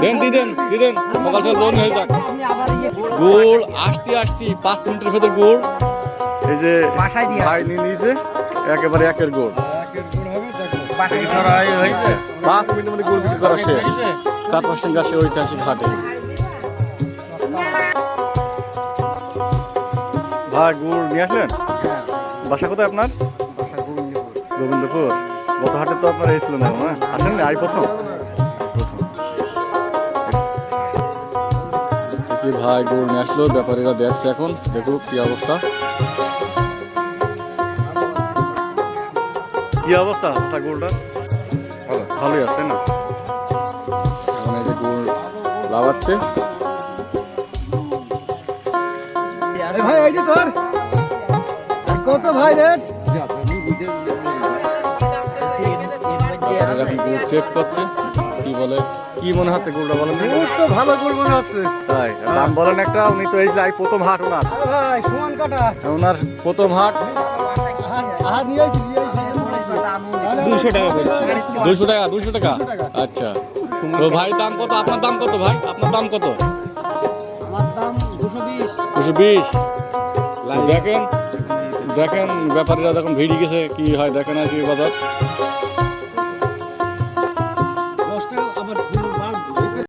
দেন the then সকাল সকাল দৌড় হয়ে যাক। গুড় আসতে 5 মিনিটের ভেতর গুড় এই যে ভাই নিয়ে নিয়েছে একেবারে একের গুড়। 5 মিনিটের মধ্যে গুড় বিক্রি করা শেষ কাতরসিংহা সে ঐতিহাসিক হাটে। ভাই গুড় নিয়ে আসলেন? বাসা কোথায় আপনার? গোবিন্দপুর। গত হাটে তো আপনার এসেছিল না, হ্যাঁ আসেন না? প্রথম ভাই গুড় নিয়ে আসলো, ব্যাপারীরা দেখছে এখন, দেখুক কি অবস্থা। কি অবস্থা গুড়টা? ভালোই আছে না? এখন এই যে গুড় লাগাচ্ছে। ভাই এই যে তোর কত ভাই রেট? গুড় চেক করছে, কি বলে, কি মনে হচ্ছে গুড়টা বলেন? তো ভালো গুড় মনে হচ্ছে। তাই দাম বলেন একটা। উনি তো এই যে প্রথম হাট ওনার, ভাই সমান কাটা ওনার প্রথম হাট। 200 টাকা। আচ্ছা তো ভাই দাম কত? আপনার দাম কত ভাই? আপনার দাম কত? আমার দাম 220। 220। দেখেন ব্যাপারীরা দেখুন ভিড়ে গেছে, কি হয় দেখেন আজকে বাজার।